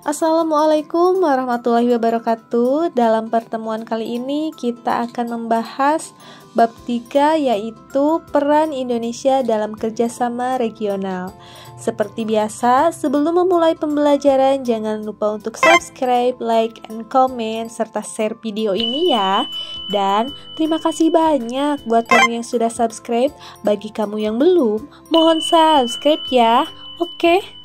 Assalamualaikum warahmatullahi wabarakatuh. Dalam pertemuan kali ini kita akan membahas bab 3, yaitu peran Indonesia dalam kerjasama regional. Seperti biasa, sebelum memulai pembelajaran jangan lupa untuk subscribe, like, and comment, serta share video ini ya. Dan terima kasih banyak buat kamu yang sudah subscribe. Bagi kamu yang belum, mohon subscribe ya. Oke?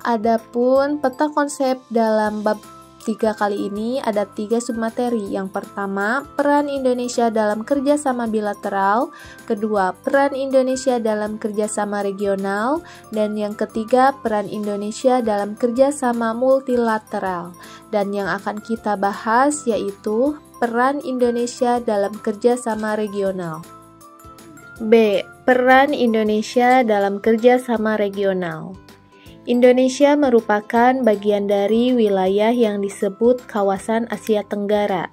Adapun peta konsep dalam bab 3 kali ini ada 3 submateri. Yang pertama, peran Indonesia dalam kerjasama bilateral. Kedua, peran Indonesia dalam kerjasama regional. Dan yang ketiga, peran Indonesia dalam kerjasama multilateral. Dan yang akan kita bahas yaitu peran Indonesia dalam kerjasama regional. B. Peran Indonesia dalam kerjasama regional. Indonesia merupakan bagian dari wilayah yang disebut kawasan Asia Tenggara.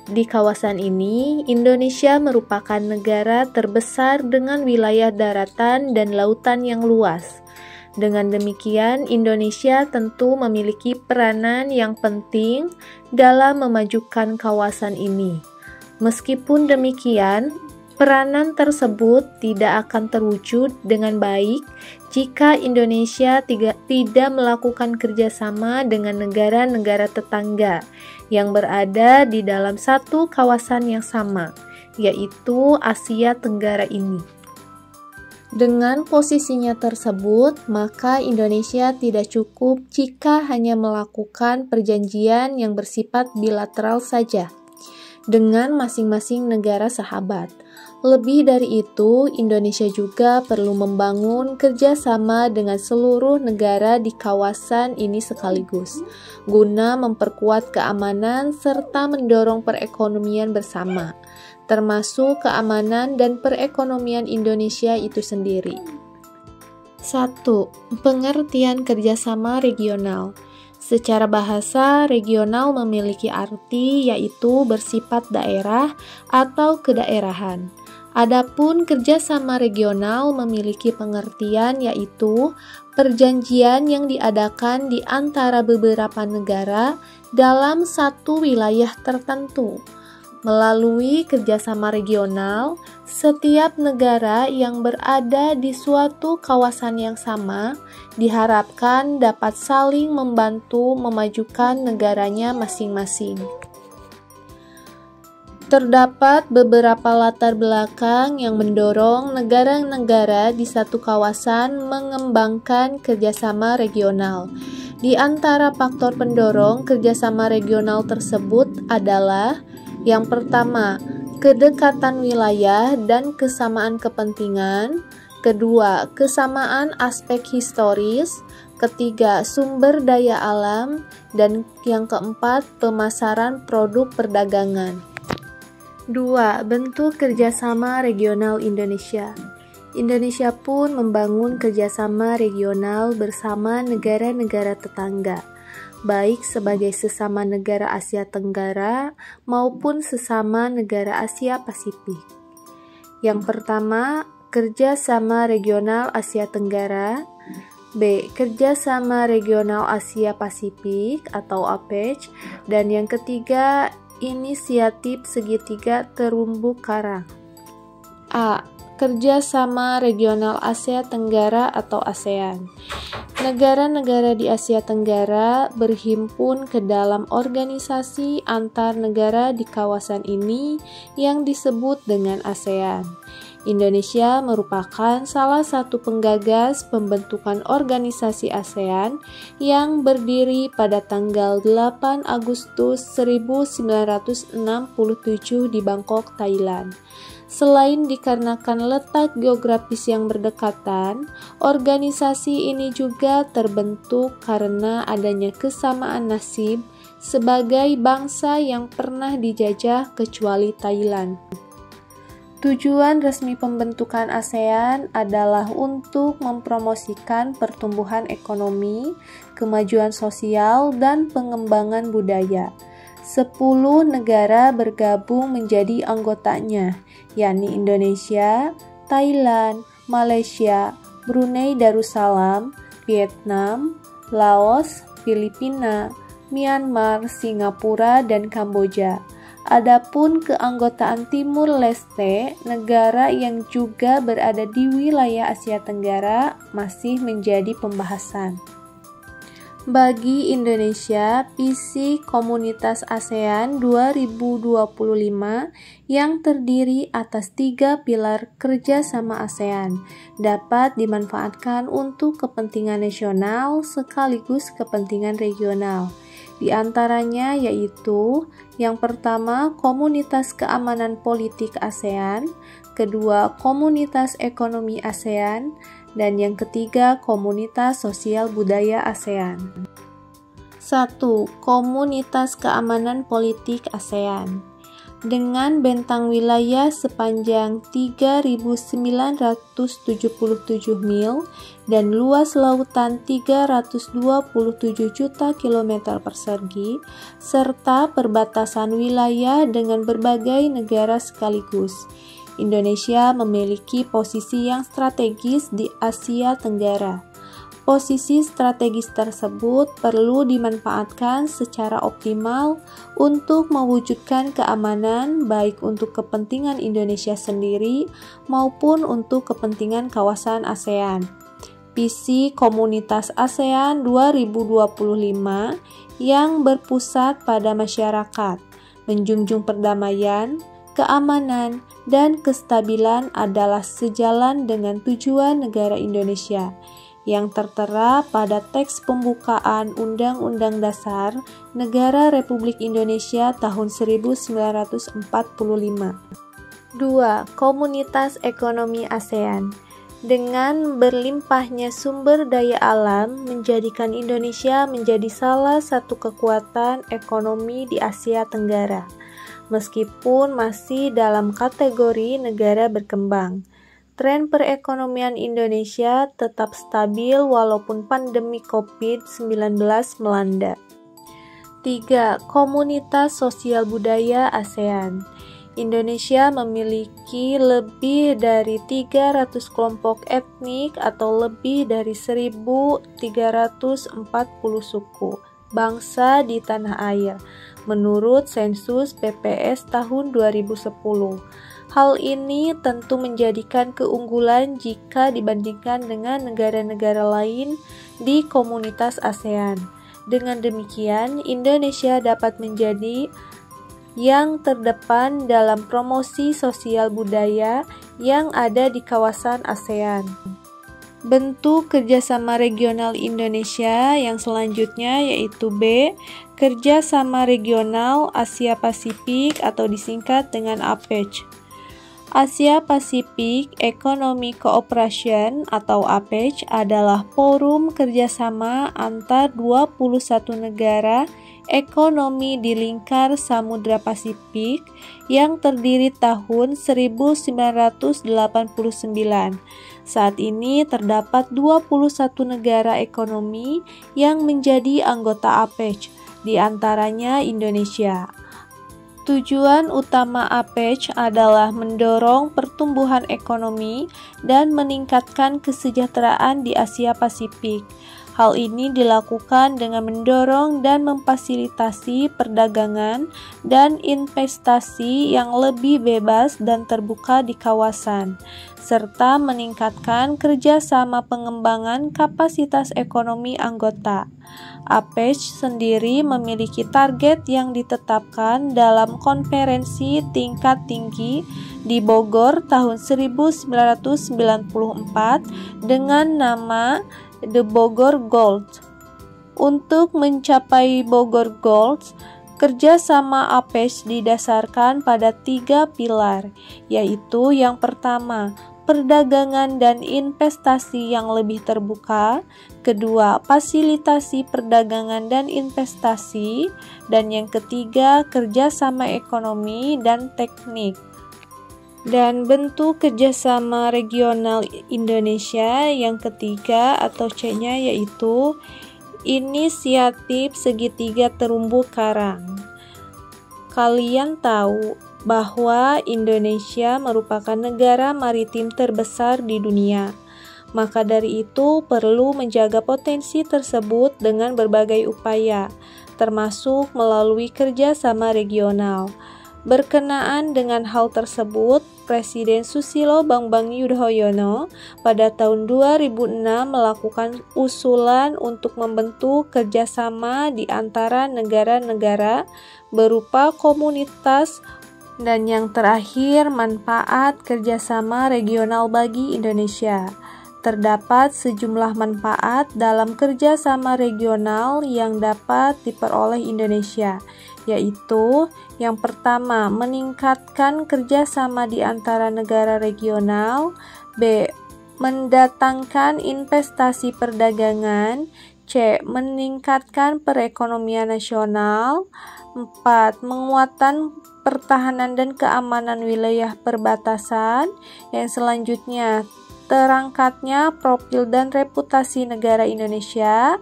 Di kawasan ini, Indonesia merupakan negara terbesar dengan wilayah daratan dan lautan yang luas. Dengan demikian, Indonesia tentu memiliki peranan yang penting dalam memajukan kawasan ini. Meskipun demikian, peranan tersebut tidak akan terwujud dengan baik jika Indonesia tidak melakukan kerjasama dengan negara-negara tetangga yang berada di dalam satu kawasan yang sama, yaitu Asia Tenggara ini. Dengan posisinya tersebut, maka Indonesia tidak cukup jika hanya melakukan perjanjian yang bersifat bilateral saja dengan masing-masing negara sahabat. Lebih dari itu, Indonesia juga perlu membangun kerjasama dengan seluruh negara di kawasan ini sekaligus, guna memperkuat keamanan serta mendorong perekonomian bersama, termasuk keamanan dan perekonomian Indonesia itu sendiri. 1. Pengertian kerjasama regional. Secara bahasa, regional memiliki arti yaitu bersifat daerah atau kedaerahan. Adapun kerjasama regional memiliki pengertian yaitu perjanjian yang diadakan di antara beberapa negara dalam satu wilayah tertentu. Melalui kerjasama regional, setiap negara yang berada di suatu kawasan yang sama diharapkan dapat saling membantu memajukan negaranya masing-masing. Terdapat beberapa latar belakang yang mendorong negara-negara di satu kawasan mengembangkan kerjasama regional. Di antara faktor pendorong kerjasama regional tersebut adalah yang pertama, kedekatan wilayah dan kesamaan kepentingan. Kedua, kesamaan aspek historis. Ketiga, sumber daya alam. Dan yang keempat, pemasaran produk perdagangan. 2. Bentuk kerjasama regional Indonesia. Indonesia pun membangun kerjasama regional bersama negara-negara tetangga, baik sebagai sesama negara Asia Tenggara maupun sesama negara Asia Pasifik. Yang pertama, kerjasama regional Asia Tenggara. B. Kerjasama regional Asia Pasifik atau APEC. Dan yang ketiga, inisiatif segitiga terumbu karang. A. Kerjasama regional Asia Tenggara atau ASEAN. Negara-negara di Asia Tenggara berhimpun ke dalam organisasi antar negara di kawasan ini yang disebut dengan ASEAN. Indonesia merupakan salah satu penggagas pembentukan organisasi ASEAN yang berdiri pada tanggal 8 Agustus 1967 di Bangkok, Thailand. Selain dikarenakan letak geografis yang berdekatan, organisasi ini juga terbentuk karena adanya kesamaan nasib sebagai bangsa yang pernah dijajah kecuali Thailand. Tujuan resmi pembentukan ASEAN adalah untuk mempromosikan pertumbuhan ekonomi, kemajuan sosial, dan pengembangan budaya. 10 negara bergabung menjadi anggotanya, yakni Indonesia, Thailand, Malaysia, Brunei Darussalam, Vietnam, Laos, Filipina, Myanmar, Singapura, dan Kamboja. Adapun keanggotaan Timur Leste, negara yang juga berada di wilayah Asia Tenggara, masih menjadi pembahasan. Bagi Indonesia, visi Komunitas ASEAN 2025 yang terdiri atas 3 pilar kerjasama ASEAN dapat dimanfaatkan untuk kepentingan nasional sekaligus kepentingan regional. Di antaranya yaitu yang pertama, Komunitas Keamanan Politik ASEAN, kedua, Komunitas Ekonomi ASEAN, dan yang ketiga, Komunitas Sosial Budaya ASEAN. 1. Komunitas Keamanan Politik ASEAN. Dengan bentang wilayah sepanjang 3.977 mil dan luas lautan 327 juta kilometer persegi, serta perbatasan wilayah dengan berbagai negara sekaligus. Indonesia memiliki posisi yang strategis di Asia Tenggara. Posisi strategis tersebut perlu dimanfaatkan secara optimal untuk mewujudkan keamanan baik untuk kepentingan Indonesia sendiri maupun untuk kepentingan kawasan ASEAN. Visi Komunitas ASEAN 2025 yang berpusat pada masyarakat, menjunjung perdamaian, keamanan, dan kestabilan adalah sejalan dengan tujuan negara Indonesia yang tertera pada teks pembukaan Undang-Undang Dasar Negara Republik Indonesia tahun 1945. 2. Komunitas Ekonomi ASEAN. Dengan berlimpahnya sumber daya alam menjadikan Indonesia menjadi salah satu kekuatan ekonomi di Asia Tenggara, meskipun masih dalam kategori negara berkembang. Tren perekonomian Indonesia tetap stabil walaupun pandemi COVID-19 melanda. 3. Komunitas Sosial Budaya ASEAN. Indonesia memiliki lebih dari 300 kelompok etnik atau lebih dari 1.340 suku bangsa di tanah air, menurut sensus PPS tahun 2010. Hal ini tentu menjadikan keunggulan jika dibandingkan dengan negara-negara lain di komunitas ASEAN. Dengan demikian, Indonesia dapat menjadi yang terdepan dalam promosi sosial budaya yang ada di kawasan ASEAN. Bentuk kerjasama regional Indonesia yang selanjutnya yaitu B. Kerjasama Regional Asia Pasifik atau disingkat dengan APEC. Asia Pacific Economic Cooperation atau APEC adalah forum kerjasama antar 21 negara ekonomi di lingkar Samudra Pasifik yang terdiri tahun 1989. Saat ini terdapat 21 negara ekonomi yang menjadi anggota APEC, di antaranya Indonesia. Tujuan utama APEC adalah mendorong pertumbuhan ekonomi dan meningkatkan kesejahteraan di Asia Pasifik. Hal ini dilakukan dengan mendorong dan memfasilitasi perdagangan dan investasi yang lebih bebas dan terbuka di kawasan, serta meningkatkan kerjasama pengembangan kapasitas ekonomi anggota. APEC sendiri memiliki target yang ditetapkan dalam konferensi tingkat tinggi di Bogor tahun 1994 dengan nama The Bogor Goals. Untuk mencapai Bogor Goals, kerjasama APEC didasarkan pada 3 pilar, yaitu yang pertama, perdagangan dan investasi yang lebih terbuka, kedua, fasilitasi perdagangan dan investasi, dan yang ketiga, kerjasama ekonomi dan teknik. Dan bentuk kerjasama regional Indonesia yang ketiga atau C-nya yaitu inisiatif segitiga terumbu karang. Kalian tahu bahwa Indonesia merupakan negara maritim terbesar di dunia. Maka dari itu perlu menjaga potensi tersebut dengan berbagai upaya, termasuk melalui kerjasama regional. Berkenaan dengan hal tersebut, Presiden Susilo Bambang Yudhoyono pada tahun 2006 melakukan usulan untuk membentuk kerjasama di antara negara-negara berupa komunitas, dan yang terakhir manfaat kerjasama regional bagi Indonesia. Terdapat sejumlah manfaat dalam kerjasama regional yang dapat diperoleh Indonesia, yaitu yang pertama, meningkatkan kerjasama di antara negara regional. B. Mendatangkan investasi perdagangan. C. Meningkatkan perekonomian nasional. 4. Menguatkan pertahanan dan keamanan wilayah perbatasan. Yang selanjutnya, terangkatnya profil dan reputasi negara Indonesia,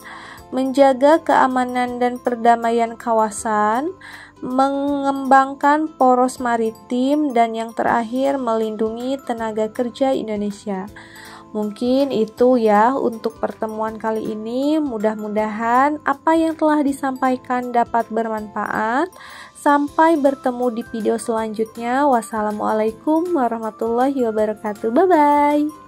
menjaga keamanan dan perdamaian kawasan, mengembangkan poros maritim, dan yang terakhir melindungi tenaga kerja Indonesia. Mungkin itu ya untuk pertemuan kali ini. Mudah-mudahan apa yang telah disampaikan dapat bermanfaat. Sampai bertemu di video selanjutnya. Wassalamualaikum warahmatullahi wabarakatuh. Bye-bye.